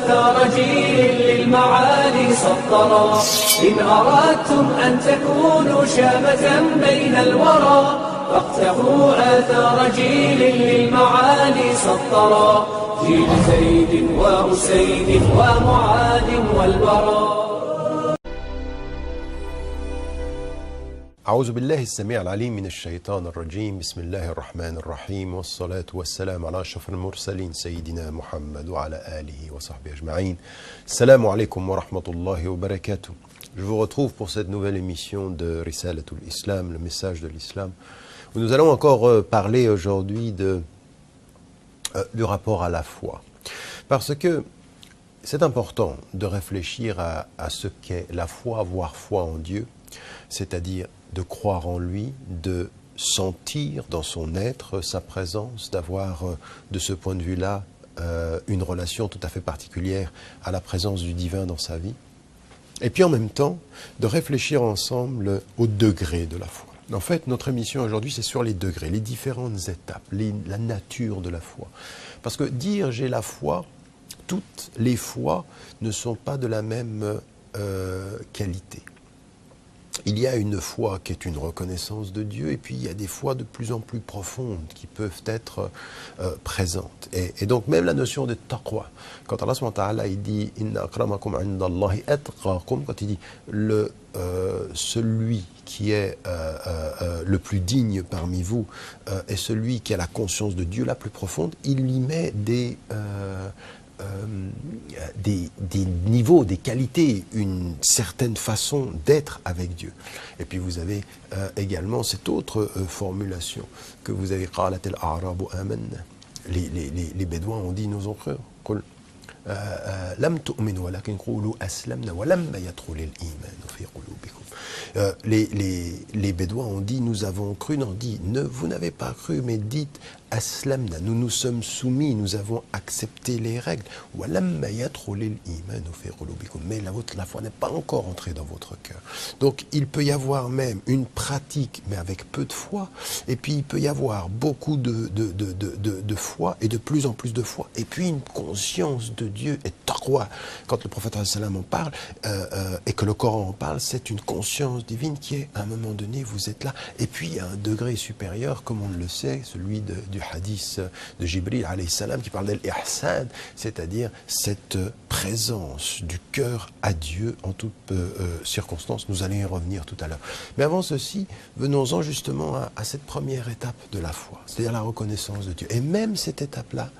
آثار جيل للمعالي سطرا إن أردتم أن تكونوا شامة بين الورى فاقتفوا آثار جيل للمعالي سطرا جيل زيد وأسيد ومعاذ والبراء. أعوذ بالله السميع العليم من الشيطان الرجيم. بسم الله الرحمن الرحيم والصلاة والسلام على أشرف المرسلين سيدنا محمد وعلى آله وصحبه أجمعين. السلام عليكم ورحمة الله وبركاته. Je vous retrouve pour cette nouvelle émission de Risalatul Islam, le message de l'Islam, où nous allons encore parler aujourd'hui du rapport à la foi. Parce que c'est important de réfléchir à ce qu'est la foi, avoir foi en Dieu, c'est-à-dire de croire en lui, de sentir dans son être sa présence, d'avoir de ce point de vue-là une relation tout à fait particulière à la présence du divin dans sa vie. Et puis en même temps, de réfléchir ensemble au degré de la foi. En fait, notre émission aujourd'hui, c'est sur les degrés, les différentes étapes, la nature de la foi. Parce que dire j'ai la foi, toutes les foi ne sont pas de la même qualité. Il y a une foi qui est une reconnaissance de Dieu, et puis il y a des foi de plus en plus profondes qui peuvent être présentes. Et donc même la notion de taqwa, quand Allah subhanahu wa ta'ala il dit « Inna akramakum indallahi atqakum », quand il dit celui qui est le plus digne parmi vous est celui qui a la conscience de Dieu la plus profonde, il lui met des niveaux, des qualités, une certaine façon d'être avec Dieu. Et puis vous avez également cette autre formulation que vous avez les Bédouins ont dit nous ont cru. Les Bédouins ont dit nous avons cru, non dit vous n'avez pas cru mais dites aslamna, nous nous sommes soumis, nous avons accepté les règles. Mais la foi n'est pas encore entrée dans votre cœur. Donc il peut y avoir même une pratique, mais avec peu de foi, et puis il peut y avoir beaucoup de foi, et de plus en plus de foi, et puis une conscience de Dieu et taqwa. Quand le prophète sallam en parle, et que le Coran en parle, c'est une conscience divine qui est, à un moment donné, vous êtes là. Et puis il y a un degré supérieur, comme on le sait, celui du hadith de Jibril alayhi salam qui parle d'al-ihsan, c'est-à-dire cette présence du cœur à Dieu en toutes circonstances. Nous allons y revenir tout à l'heure. Mais avant ceci, venons-en justement à cette première étape de la foi, c'est-à-dire la reconnaissance de Dieu. Et même cette étape-là,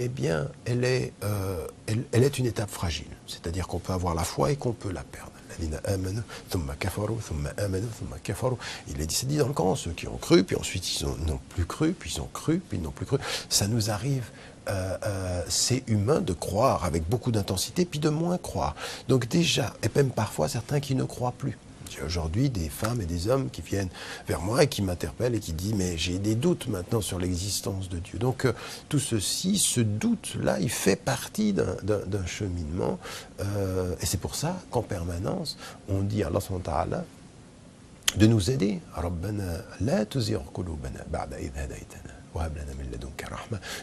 eh bien, elle est une étape fragile. C'est-à-dire qu'on peut avoir la foi et qu'on peut la perdre. Il est dit dans le Coran, ceux qui ont cru, puis ensuite ils n'ont plus cru, puis ils ont cru, puis ils n'ont plus cru. Ça nous arrive, c'est humain de croire avec beaucoup d'intensité, puis de moins croire. Donc déjà, et même parfois certains qui ne croient plus. J'ai aujourd'hui des femmes et des hommes qui viennent vers moi et qui m'interpellent et qui disent « mais j'ai des doutes maintenant sur l'existence de Dieu ». Donc tout ceci, ce doute-là, il fait partie d'un cheminement et c'est pour ça qu'en permanence, on dit à Allah subhanahu wa ta'ala de nous aider. « Rabbana la tuzigh qulubana ba'da idh hadaytana.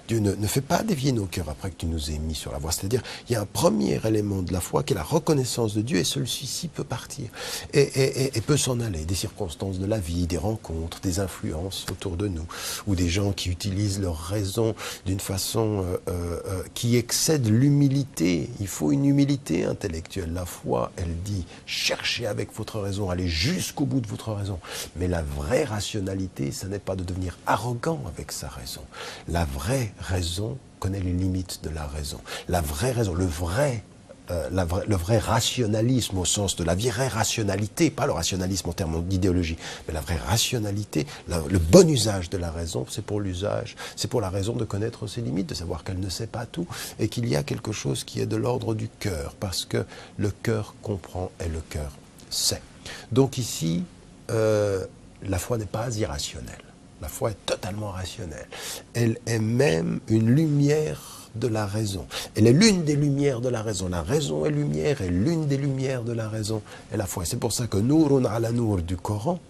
Dieu ne fait pas dévier nos cœurs après que tu nous aies mis sur la voie. C'est-à-dire, il y a un premier élément de la foi qui est la reconnaissance de Dieu, et celui-ci peut partir et peut s'en aller. Des circonstances de la vie, des rencontres, des influences autour de nous, ou des gens qui utilisent leur raison d'une façon qui excède l'humilité. Il faut une humilité intellectuelle. La foi, elle dit, cherchez avec votre raison, allez jusqu'au bout de votre raison. Mais la vraie rationalité, ce n'est pas de devenir arrogant avec sa raison. La vraie raison connaît les limites de la raison. La vraie raison, le vrai rationalisme au sens de la vraie rationalité, pas le rationalisme en termes d'idéologie, mais la vraie rationalité, le bon usage de la raison, c'est pour l'usage, c'est pour la raison de connaître ses limites, de savoir qu'elle ne sait pas tout, et qu'il y a quelque chose qui est de l'ordre du cœur, parce que le cœur comprend et le cœur sait. Donc ici, la foi n'est pas irrationnelle. La foi est totalement rationnelle. Elle est même une lumière de la raison. Elle est l'une des lumières de la raison. La raison est lumière, et l'une des lumières de la raison est la foi. C'est pour ça que Nourun ala Nour du Coran,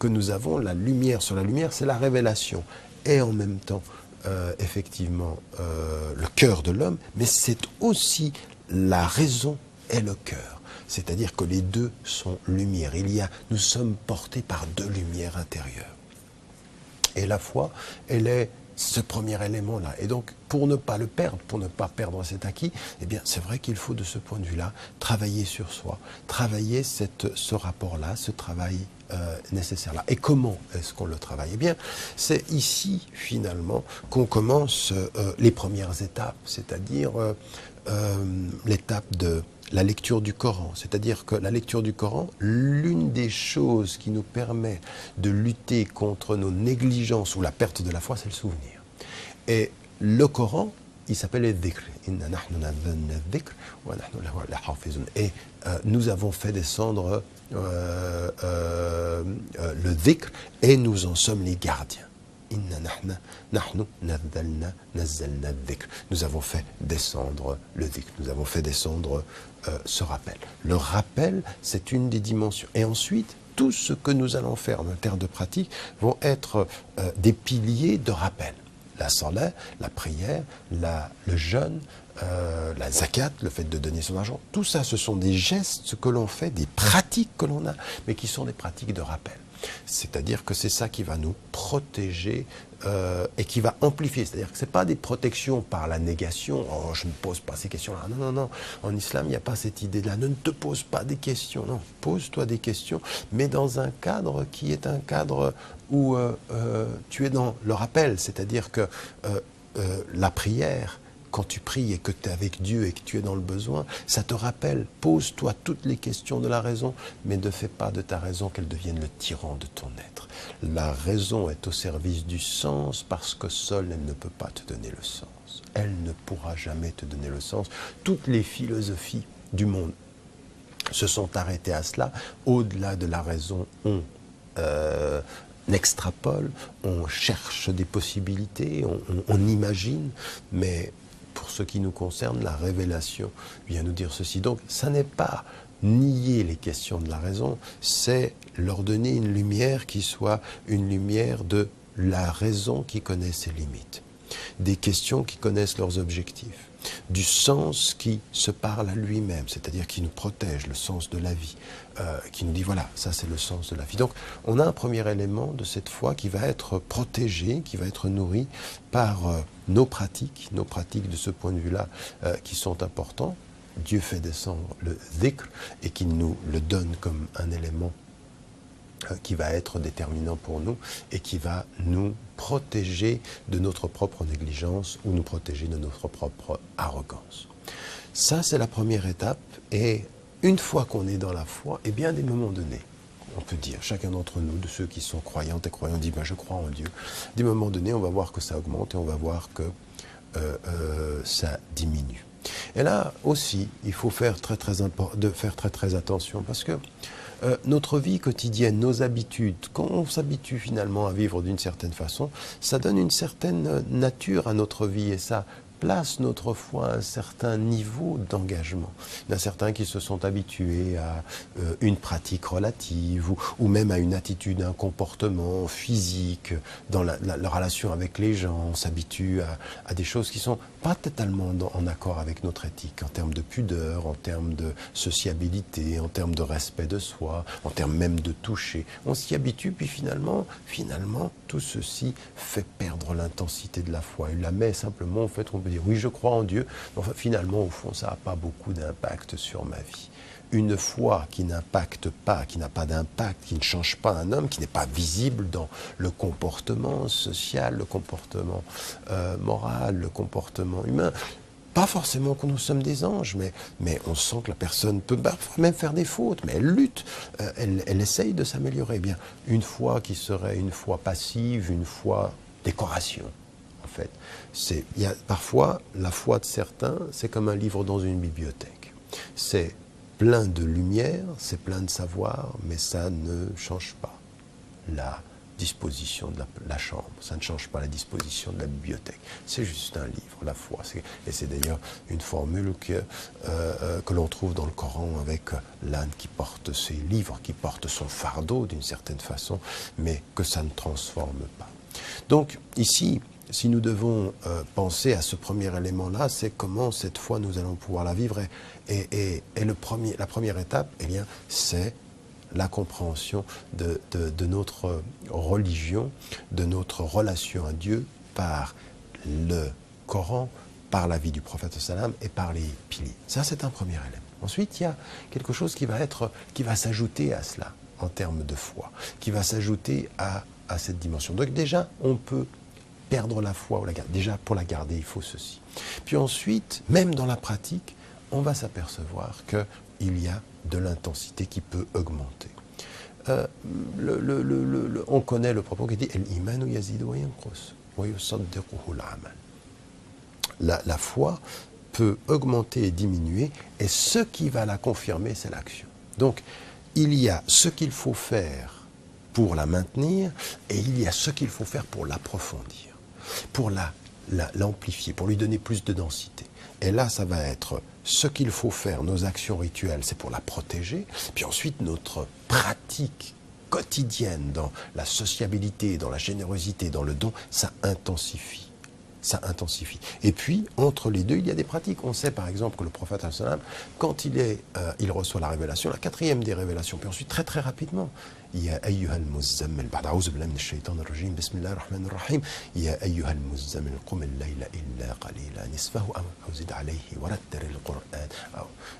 que nous avons la lumière sur la lumière, c'est la révélation. Et en même temps, effectivement, le cœur de l'homme, mais c'est aussi la raison et le cœur. C'est-à-dire que les deux sont lumière. Nous sommes portés par deux lumières intérieures. Et la foi, elle est ce premier élément-là. Et donc, pour ne pas le perdre, pour ne pas perdre cet acquis, eh bien, c'est vrai qu'il faut, de ce point de vue-là, travailler sur soi, travailler ce rapport-là, ce travail nécessaire-là. Et comment est-ce qu'on le travaille? Eh bien, c'est ici, finalement, qu'on commence les premières étapes, c'est-à-dire l'étape de la lecture du Coran. C'est-à-dire que la lecture du Coran, l'une des choses qui nous permet de lutter contre nos négligences ou la perte de la foi, c'est le souvenir. Et le Coran, il s'appelle le dhikr. Et nous avons fait descendre le dhikr et nous en sommes les gardiens. Nous avons fait descendre le dhikr, nous avons fait descendre ce rappel. Le rappel, c'est une des dimensions. Et ensuite, tout ce que nous allons faire en termes de pratique vont être des piliers de rappel. La salat, la prière, le jeûne, la zakat, le fait de donner son argent, tout ça, ce sont des gestes que l'on fait, des pratiques que l'on a, mais qui sont des pratiques de rappel. C'est-à-dire que c'est ça qui va nous protéger et qui va amplifier. C'est-à-dire que ce n'est pas des protections par la négation. « Oh, je ne pose pas ces questions-là. » Non, non, non. En islam, il n'y a pas cette idée-là. Ne te pose pas des questions. Non, pose-toi des questions, mais dans un cadre qui est un cadre où tu es dans le rappel. C'est-à-dire que la prière, quand tu pries et que tu es avec Dieu et que tu es dans le besoin, ça te rappelle, pose-toi toutes les questions de la raison, mais ne fais pas de ta raison qu'elle devienne le tyran de ton être. La raison est au service du sens parce que seule elle ne peut pas te donner le sens. Elle ne pourra jamais te donner le sens. Toutes les philosophies du monde se sont arrêtées à cela. Au-delà de la raison, on extrapole, on cherche des possibilités, on imagine, mais pour ce qui nous concerne, la révélation vient nous dire ceci. Donc, ça n'est pas nier les questions de la raison, c'est leur donner une lumière qui soit une lumière de la raison qui connaît ses limites, des questions qui connaissent leurs objectifs, du sens qui se parle à lui-même, c'est-à-dire qui nous protège, le sens de la vie, qui nous dit voilà, ça c'est le sens de la vie. Donc on a un premier élément de cette foi qui va être protégé, qui va être nourri par nos pratiques de ce point de vue-là qui sont importants. Dieu fait descendre le dhikr et qui nous le donne comme un élément qui va être déterminant pour nous et qui va nous protéger de notre propre négligence ou nous protéger de notre propre arrogance. Ça, c'est la première étape. Et une fois qu'on est dans la foi, eh bien, à des moments donnés, on peut dire, chacun d'entre nous, de ceux qui sont croyantes et croyants, dit ben, je crois en Dieu. À des moments donnés, on va voir que ça augmente et on va voir que ça diminue. Et là aussi, il faut faire très attention parce que notre vie quotidienne, nos habitudes, quand on s'habitue finalement à vivre d'une certaine façon, ça donne une certaine nature à notre vie et ça place notre foi à un certain niveau d'engagement. Il y en a certains qui se sont habitués à une pratique relative ou même à une attitude, un comportement physique dans la relation avec les gens. On s'habitue à des choses qui sont pas totalement en accord avec notre éthique, en termes de pudeur, en termes de sociabilité, en termes de respect de soi, en termes même de toucher. On s'y habitue, puis finalement, tout ceci fait perdre l'intensité de la foi. Il la met simplement, en fait, on peut dire, oui, je crois en Dieu, mais enfin, finalement, au fond, ça n'a pas beaucoup d'impact sur ma vie. Une foi qui n'impacte pas, qui n'a pas d'impact, qui ne change pas un homme, qui n'est pas visible dans le comportement social, le comportement moral, le comportement humain. Pas forcément que nous sommes des anges, mais on sent que la personne peut même faire des fautes, mais elle lutte, elle essaye de s'améliorer. Eh bien, une foi qui serait une foi passive, une foi décoration, en fait. Parfois, la foi de certains, c'est comme un livre dans une bibliothèque. C'est plein de lumière, c'est plein de savoir, mais ça ne change pas la disposition de la chambre, ça ne change pas la disposition de la bibliothèque. C'est juste un livre, la foi. Et c'est d'ailleurs une formule que l'on trouve dans le Coran avec l'âne qui porte ses livres, qui porte son fardeau d'une certaine façon, mais que ça ne transforme pas. Donc ici, si nous devons penser à ce premier élément-là, c'est comment cette foi nous allons pouvoir la vivre. Et la première étape, eh bien, c'est la compréhension de notre religion, de notre relation à Dieu par le Coran, par la vie du prophète sallam et par les piliers. Ça, c'est un premier élément. Ensuite, il y a quelque chose qui va s'ajouter à cela en termes de foi, qui va s'ajouter à cette dimension. Donc déjà, on peut perdre la foi ou la garder. Déjà, pour la garder, il faut ceci. Puis ensuite, même dans la pratique, on va s'apercevoir qu'il y a de l'intensité qui peut augmenter. On connaît le propos qui dit « Al-imanu yazidu wa yanqus wa yusaddiquhu al-amal » La foi peut augmenter et diminuer, et ce qui va la confirmer, c'est l'action. Donc, il y a ce qu'il faut faire pour la maintenir, et il y a ce qu'il faut faire pour l'approfondir, pour l'amplifier, pour lui donner plus de densité. Et là, ça va être ce qu'il faut faire, nos actions rituelles, c'est pour la protéger, puis ensuite notre pratique quotidienne dans la sociabilité, dans la générosité, dans le don, ça intensifie. Ça intensifie. Et puis, entre les deux, il y a des pratiques. On sait par exemple que le prophète, quand il reçoit la révélation, la quatrième des révélations, puis ensuite très très rapidement, Ya ayyuhal muzammil, ba'da a'udhu billahi minash shaitanir rajim, bismillahir rahmanir rahim, Ya ayyuhal muzammil, qum al-layla illa qalila, nisfahu aw zid alayhi, wa rattil al-Qur'an.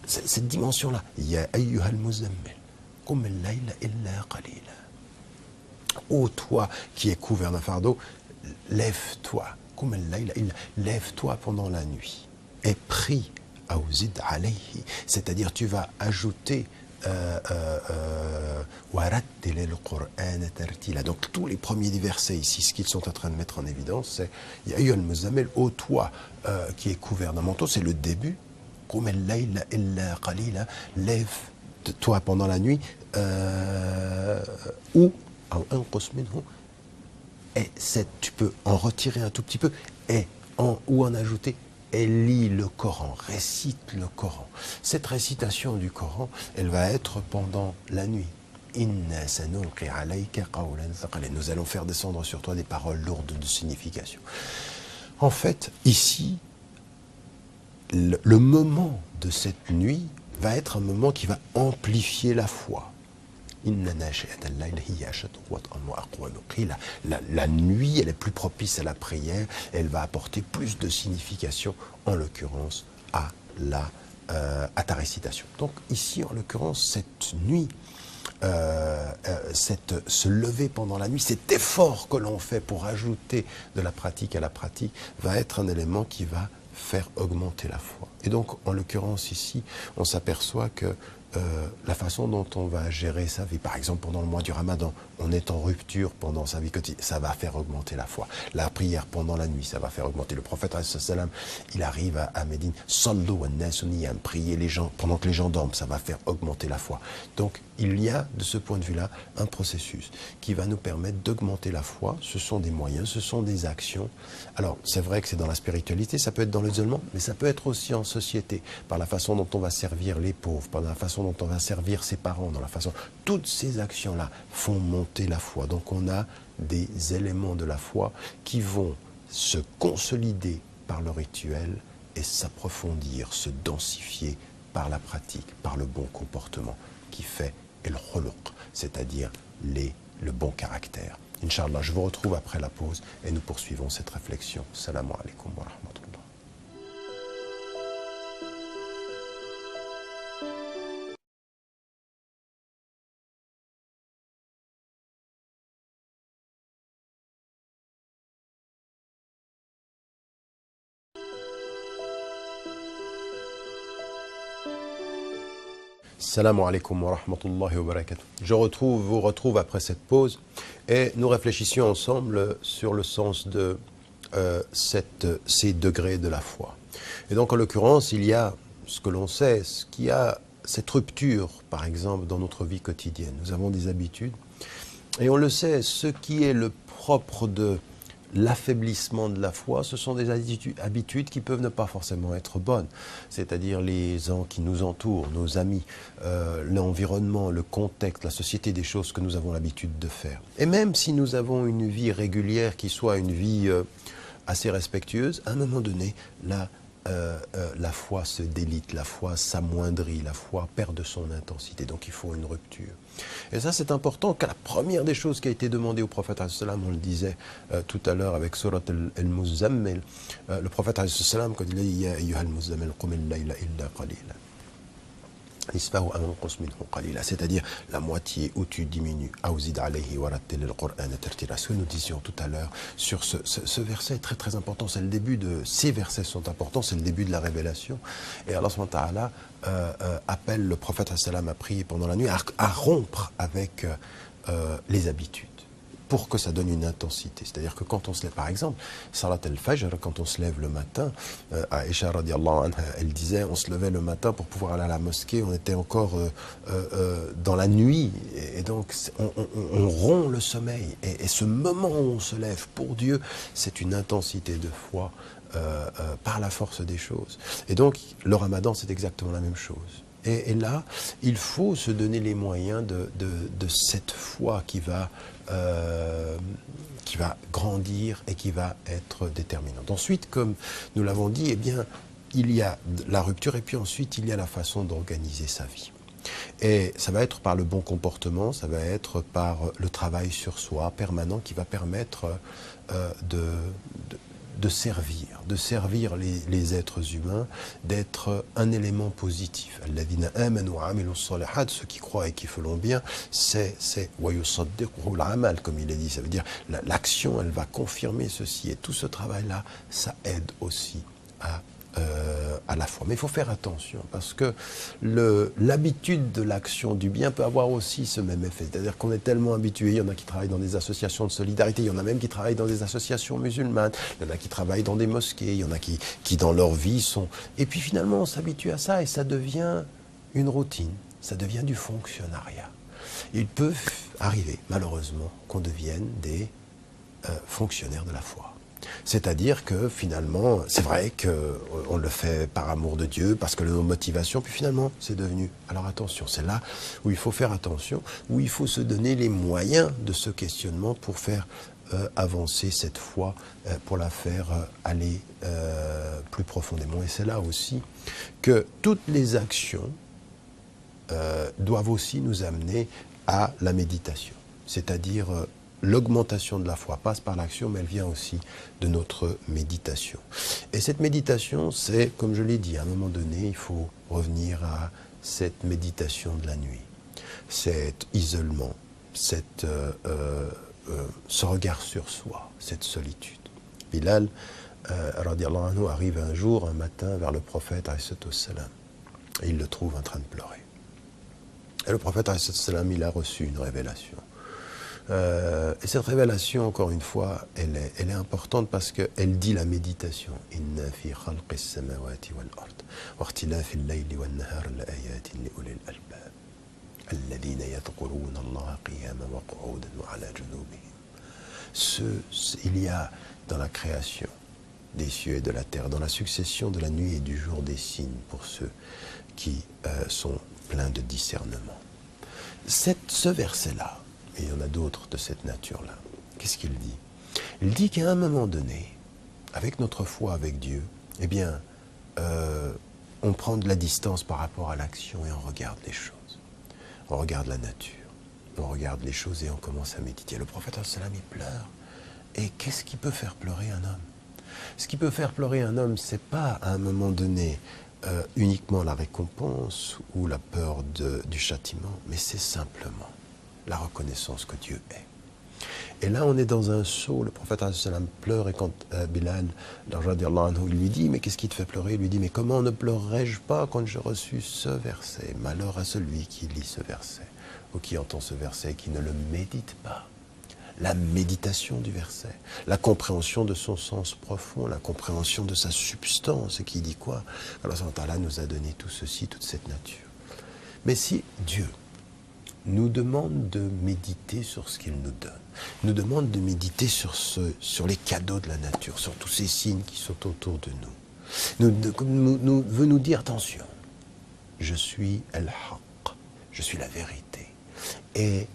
Cette dimension-là, Ya ayyuhal muzammil, qum al-layla illa qalila. Ô toi qui es couvert d'un fardeau, lève-toi. Lève-toi pendant la nuit et prie, c'est-à-dire tu vas ajouter donc tous les premiers versets ici, ce qu'ils sont en train de mettre en évidence, c'est ô toi qui est couvert d'un manteau, c'est le début. Lève-toi pendant la nuit ou et tu peux en retirer un tout petit peu ou en ajouter et lis le Coran, récite le Coran. Cette récitation du Coran, elle va être pendant la nuit. Nous allons faire descendre sur toi des paroles lourdes de signification. En fait, ici, le moment de cette nuit va être un moment qui va amplifier la foi. La nuit, elle est plus propice à la prière, elle va apporter plus de signification, en l'occurrence, à ta récitation. Donc ici, en l'occurrence, cette nuit, se lever pendant la nuit, cet effort que l'on fait pour ajouter de la pratique à la pratique, va être un élément qui va faire augmenter la foi. Et donc, en l'occurrence ici, on s'aperçoit que la façon dont on va gérer sa vie, par exemple pendant le mois du Ramadan, on est en rupture pendant sa vie quotidienne, ça va faire augmenter la foi. La prière pendant la nuit, ça va faire augmenter. Le prophète, il arrive à Médine, sallu wa nasu niyam, prier les gens pendant que les gens dorment, ça va faire augmenter la foi. Donc il y a de ce point de vue-là un processus qui va nous permettre d'augmenter la foi. Ce sont des moyens, ce sont des actions. Alors c'est vrai que c'est dans la spiritualité, ça peut être dans l'isolement, mais ça peut être aussi en société, par la façon dont on va servir les pauvres, par la façon dont on va servir ses parents, dans la façon. Toutes ces actions-là font monter la foi. Donc on a des éléments de la foi qui vont se consolider par le rituel et s'approfondir, se densifier par la pratique, par le bon comportement qui fait el khuluq, c'est-à-dire le bon caractère. Inch'Allah, je vous retrouve après la pause et nous poursuivons cette réflexion. Salam alaikum wa rahmatullah. Salam alaikum wa rahmatullahi wa barakatuh. Vous retrouve après cette pause et nous réfléchissions ensemble sur le sens de ces degrés de la foi. Et donc en l'occurrence, il y a ce que l'on sait, ce qui a cette rupture, par exemple, dans notre vie quotidienne. Nous avons des habitudes et on le sait, ce qui est le propre de l'affaiblissement de la foi, ce sont des habitudes qui peuvent ne pas forcément être bonnes, c'est-à-dire les gens qui nous entourent, nos amis, l'environnement, le contexte, la société, des choses que nous avons l'habitude de faire. Et même si nous avons une vie régulière qui soit une vie assez respectueuse, à un moment donné, la foi se délite, la foi s'amoindrit, la foi perd de son intensité. Donc il faut une rupture. Et ça, c'est important, car la première des choses qui a été demandée au prophète, on le disait tout à l'heure avec Surat al-Muzammil, le prophète, quand il dit « Ya ayyuhal muzammil, qum al-layla illa qalila » c'est-à-dire la moitié où tu diminues. Ce que nous disions tout à l'heure sur ce verset est très très important. C'est le début de ces versets sont importants. C'est le début de la révélation. Et Allah subhanahu wa ta'ala appelle le prophète à prier pendant la nuit, à rompre avec les habitudes, pour que ça donne une intensité. C'est-à-dire que quand on se lève, par exemple, Salat al-Fajr, quand on se lève le matin, Aïcha radiallahu anha, elle disait, on se levait le matin pour pouvoir aller à la mosquée, on était encore dans la nuit, et donc on rompt le sommeil. Et ce moment où on se lève pour Dieu, c'est une intensité de foi par la force des choses. Et donc, le Ramadan, c'est exactement la même chose. Et là, il faut se donner les moyens de cette foi qui va grandir et qui va être déterminante. Ensuite, comme nous l'avons dit, eh bien, il y a la rupture et puis ensuite, il y a la façon d'organiser sa vie. Et ça va être par le bon comportement, ça va être par le travail sur soi permanent qui va permettre de servir les êtres humains, d'être un élément positif. Ceux qui croient et qui font bien, c'est comme il est dit, ça veut dire l'action, elle va confirmer ceci. Et tout ce travail-là, ça aide aussi à la foi. Mais il faut faire attention, parce que l'habitude de l'action du bien peut avoir aussi ce même effet. C'est-à-dire qu'on est tellement habitué, il y en a qui travaillent dans des associations de solidarité, il y en a même qui travaillent dans des associations musulmanes, il y en a qui travaillent dans des mosquées, il y en a qui dans leur vie sont... Et puis finalement, on s'habitue à ça et ça devient une routine, ça devient du fonctionnariat. Il peut arriver, malheureusement, qu'on devienne des fonctionnaires de la foi. C'est-à-dire que finalement, c'est vrai qu'on le fait par amour de Dieu, parce que nos motivations, puis finalement, c'est devenu... Alors attention, c'est là où il faut faire attention, où il faut se donner les moyens de ce questionnement pour faire avancer cette foi, pour la faire aller plus profondément. Et c'est là aussi que toutes les actions doivent aussi nous amener à la méditation, c'est-à-dire... L'augmentation de la foi passe par l'action, mais elle vient aussi de notre méditation. Et cette méditation, c'est, comme je l'ai dit, à un moment donné, il faut revenir à cette méditation de la nuit, cet isolement, ce regard sur soi, cette solitude. Bilal, radiallahu anhu, arrive un jour, un matin, vers le prophète, alayhi salam, et il le trouve en train de pleurer. Et le prophète, alayhi salam, il a reçu une révélation. Et cette révélation, encore une fois, elle est importante parce qu'elle dit la méditation. Inna fi khalqis samawati wal ard wa ikhtilafi al-layli wan nahar laayatin li ulil albab alladhina yadhkuruna Allaha qiyaman wa qu'udan wa ala junubihim. Il y a dans la création des cieux et de la terre, dans la succession de la nuit et du jour, des signes pour ceux qui sont pleins de discernement. Ce verset-là, et il y en a d'autres de cette nature-là. Qu'est-ce qu'il dit? Il dit qu'à un moment donné, avec notre foi avec Dieu, eh bien, on prend de la distance par rapport à l'action et on regarde les choses. On regarde la nature, on regarde les choses et on commence à méditer. Le prophète, il pleure. Et qu'est-ce qui peut faire pleurer un homme? Ce qui peut faire pleurer un homme, c'est pas à un moment donné uniquement la récompense ou la peur du châtiment, mais c'est simplement la reconnaissance que Dieu est. Et là, on est dans un saut. Le prophète pleure et quand Bilal, il lui dit, mais qu'est-ce qui te fait pleurer? Il lui dit, mais comment ne pleurerais-je pas quand j'ai reçu ce verset? Malheur à celui qui lit ce verset ou qui entend ce verset et qui ne le médite pas. La méditation du verset, la compréhension de son sens profond, la compréhension de sa substance, et qui dit quoi? Alors, Allah nous a donné tout ceci, toute cette nature. Mais si Dieu nous demande de méditer sur ce qu'il nous donne, nous demande de méditer sur les cadeaux de la nature, sur tous ces signes qui sont autour de nous, veut nous dire, attention, je suis al-haq, je suis la vérité. Et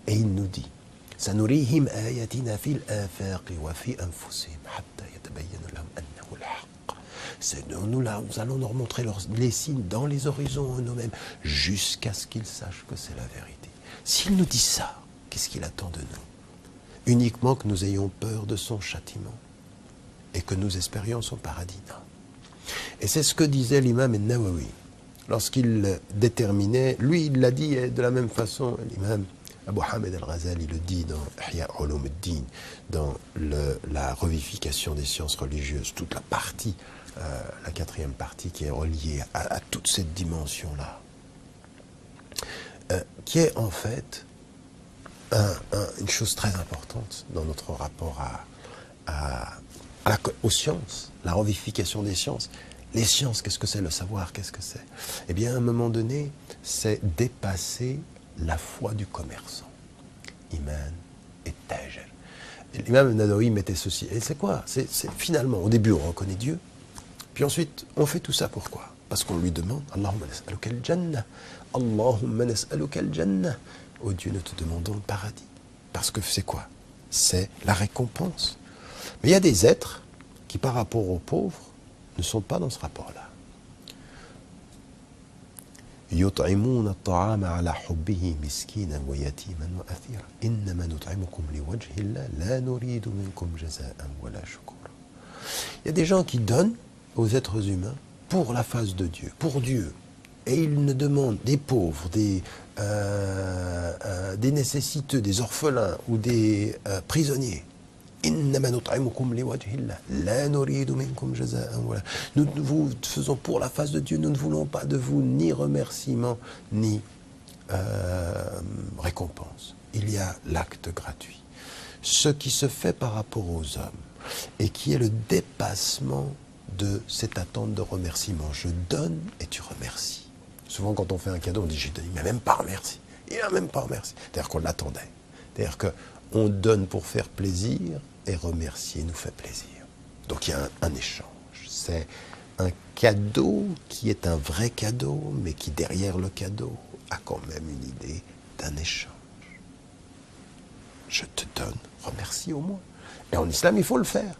il nous dit, سنريهم آياتنا في الآفاق وفي أنفسهم حتى يتبين لهم أنه الحق. Nous allons leur montrer les signes dans les horizons en nous-mêmes jusqu'à ce qu'ils sachent que c'est la vérité. S'il nous dit ça, qu'est-ce qu'il attend de nous? Uniquement que nous ayons peur de son châtiment et que nous espérions son paradis. Non. Et c'est ce que disait l'imam al-Nawawi lorsqu'il déterminait, lui il l'a dit de la même façon, l'imam Abu Hamid al-Ghazali le dit dans Ihya Ulum ad-Din, dans la revivification des sciences religieuses, toute la partie, la 4e partie qui est reliée à toute cette dimension-là, qui est en fait une chose très importante dans notre rapport aux sciences, la revivification des sciences. Les sciences, qu'est-ce que c'est? Le savoir, qu'est-ce que c'est? Eh bien, à un moment donné, c'est dépasser la foi du commerçant. Iman et tajer. L'imam Nawawi mettait ceci. Et c'est quoi? C'est finalement, au début, on reconnaît Dieu. Puis ensuite, on fait tout ça pourquoi? Parce qu'on lui demande Allahumma nas'aluka al-jannah. Allahumma nas'aluka al-jannah. Oh Dieu, nous te demandons le paradis. Parce que c'est quoi? C'est la récompense. Mais il y a des êtres qui, par rapport aux pauvres, ne sont pas dans ce rapport-là. يطعمون الطعام على حبه مسكينا ويتيما وأثيرا إنما نطعمكم لوجه الله لا نريد منكم جزاء ولا شكورا. Il y a des gens qui donnent aux êtres humains pour la face de Dieu, pour Dieu. Et ils ne demandent des pauvres, des nécessiteux, des orphelins ou des prisonniers. Nous vous faisons pour la face de Dieu, nous ne voulons pas de vous ni remerciement, ni récompense. Il y a l'acte gratuit. Ce qui se fait par rapport aux hommes, et qui est le dépassement de cette attente de remerciement. Je donne et tu remercies. Souvent quand on fait un cadeau, on dit « j'ai donné, mais même pas remercié ». Il n'a même pas remercié. C'est-à-dire qu'on l'attendait. C'est-à-dire qu'on donne pour faire plaisir, et remercier nous fait plaisir. Donc il y a un échange. C'est un cadeau qui est un vrai cadeau, mais qui derrière le cadeau a quand même une idée d'un échange. Je te donne, remercie au moins. Et en islam, il faut le faire.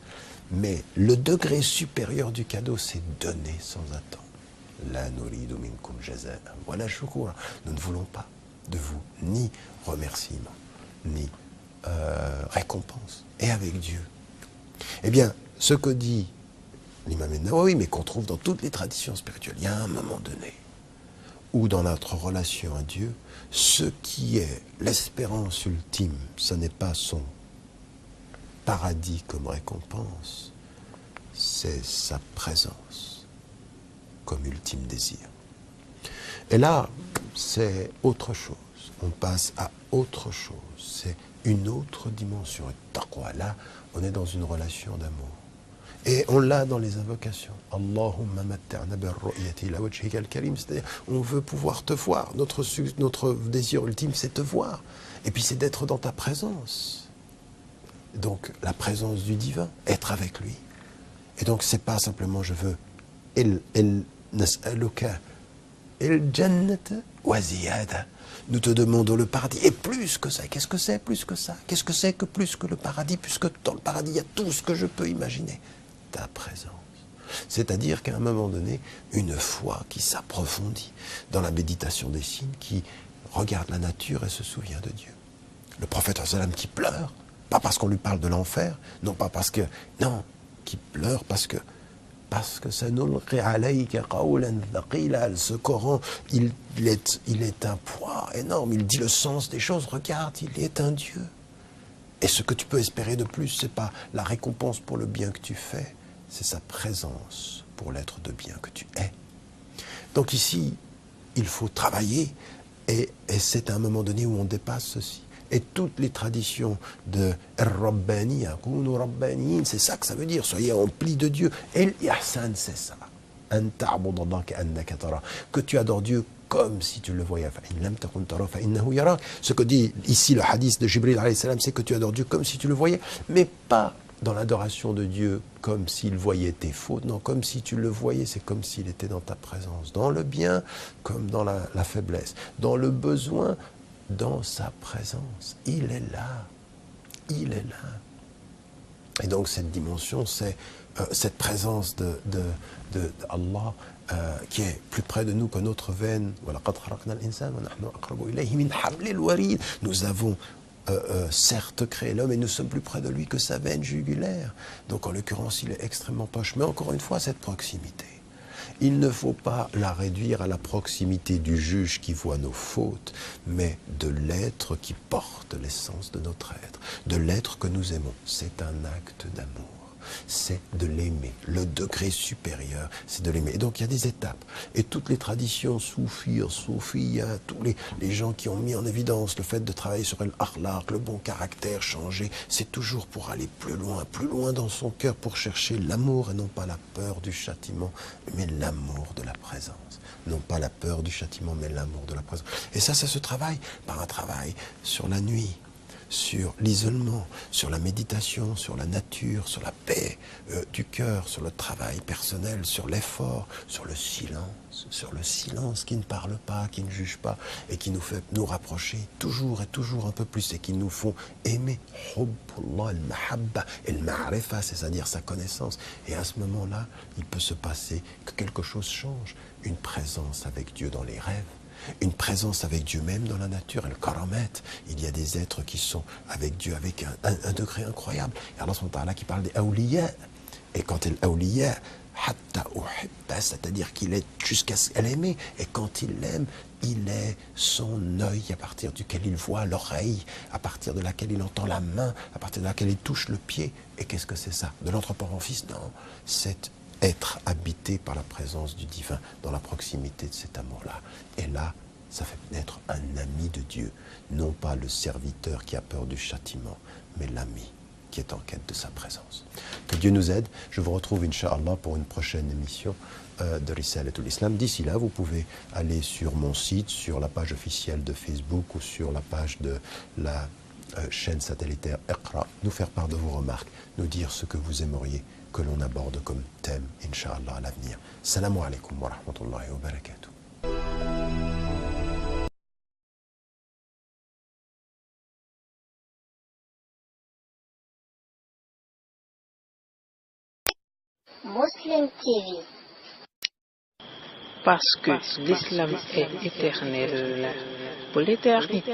Mais le degré supérieur du cadeau, c'est donner sans attendre. La nuridu minkum jaza'an wala shukura. Nous ne voulons pas de vous ni remerciement, ni récompense. Et avec Dieu. Eh bien, ce que dit l'imam al-Nawawi, mais qu'on trouve dans toutes les traditions spirituelles, il y a un moment donné où dans notre relation à Dieu, ce qui est l'espérance ultime, ce n'est pas son paradis comme récompense, c'est sa présence comme ultime désir. Et là, c'est autre chose. On passe à autre chose. C'est une autre dimension. Et taqwa, là, on est dans une relation d'amour. Et on l'a dans les invocations. Allahumma matta'na bir-ru'yati ila wajhika al-karim. C'est-à-dire, on veut pouvoir te voir. Notre désir ultime, c'est te voir. Et puis, c'est d'être dans ta présence. Donc, la présence du divin, être avec lui. Et donc, c'est pas simplement je veux nas'aluka al-jannata wa ziyada. Nous te demandons le paradis. Et plus que ça. Qu'est-ce que c'est plus que ça? Qu'est-ce que c'est que plus que le paradis? Puisque dans le paradis, il y a tout ce que je peux imaginer. Ta présence. C'est-à-dire qu'à un moment donné, une foi qui s'approfondit dans la méditation des signes, qui regarde la nature et se souvient de Dieu. Le prophète sallam qui pleure, pas parce qu'on lui parle de l'enfer, non pas parce que... Non, qui pleure parce que ce Coran, il est un poids énorme. Il dit le sens des choses. Regarde, il est un Dieu. Et ce que tu peux espérer de plus, c'est pas la récompense pour le bien que tu fais, c'est sa présence pour l'être de bien que tu es. Donc ici, il faut travailler, et c'est à un moment donné où on dépasse ceci. Et toutes les traditions de Rabbaniya, Kunu Rabbaniyin, c'est ça que ça veut dire, soyez emplis de Dieu. Et l'ihsan, c'est ça. Que tu adores Dieu comme si tu le voyais. Ce que dit ici le hadith de Jibril, c'est que tu adores Dieu comme si tu le voyais, mais pas dans l'adoration de Dieu comme s'il voyait tes fautes. Non, comme si tu le voyais, c'est comme s'il était dans ta présence. Dans le bien comme dans la faiblesse. Dans le besoin, dans sa présence. Il est là. il est là. Et donc cette dimension, c'est cette présence d'Allah qui est plus près de nous que notre veine. Nous avons certes créé l'homme et nous sommes plus près de lui que sa veine jugulaire. Donc en l'occurrence, il est extrêmement proche. Mais encore une fois, cette proximité, il ne faut pas la réduire à la proximité du juge qui voit nos fautes, mais de l'être qui porte l'essence de notre être, de l'être que nous aimons. C'est un acte d'amour. C'est de l'aimer. Le degré supérieur, c'est de l'aimer. Et donc il y a des étapes. Et toutes les traditions soufis, tous les gens qui ont mis en évidence le fait de travailler sur l'akhlaq, le bon caractère, changer, c'est toujours pour aller plus loin dans son cœur, pour chercher l'amour et non pas la peur du châtiment, mais l'amour de la présence. Non pas la peur du châtiment, mais l'amour de la présence. Et ça se travaille par un travail sur la nuit, sur l'isolement, sur la méditation, sur la nature, sur la paix du cœur, sur le travail personnel, sur l'effort, sur le silence qui ne parle pas, qui ne juge pas et qui nous fait nous rapprocher toujours et toujours un peu plus et qui nous font aimer Hubbullah al-Mahabba al-Ma'rifa, c'est-à-dire sa connaissance. Et à ce moment-là, il peut se passer que quelque chose change, une présence avec Dieu dans les rêves, une présence avec Dieu même dans la nature, le karamat. Il y a des êtres qui sont avec Dieu avec un degré incroyable. Et Allah subhanahu wa ta'ala qui parle des awliya. Et quand il awliya, hatta uhibba, c'est-à-dire qu'il est jusqu'à ce qu'elle aime. Et quand il l'aime, il est son œil à partir duquel il voit, l'oreille à partir de laquelle il entend, la main à partir de laquelle il touche le pied. Et qu'est-ce que c'est ça? De l'anthropomorphisme? Non, c'est être habité par la présence du divin, dans la proximité de cet amour-là. Et là, ça fait naître un ami de Dieu, non pas le serviteur qui a peur du châtiment, mais l'ami qui est en quête de sa présence. Que Dieu nous aide. Je vous retrouve, Inch'Allah, pour une prochaine émission de Risalatul Islam. D'ici là, vous pouvez aller sur mon site, sur la page officielle de Facebook ou sur la page de la chaîne satellitaire Iqra, nous faire part de vos remarques, nous dire ce que vous aimeriez que l'on aborde comme thème, Inch'Allah, à l'avenir. Salamu alaikum wa rahmatullahi wa barakatuh. Muslim TV. Parce que l'islam est éternel pour l'éternité.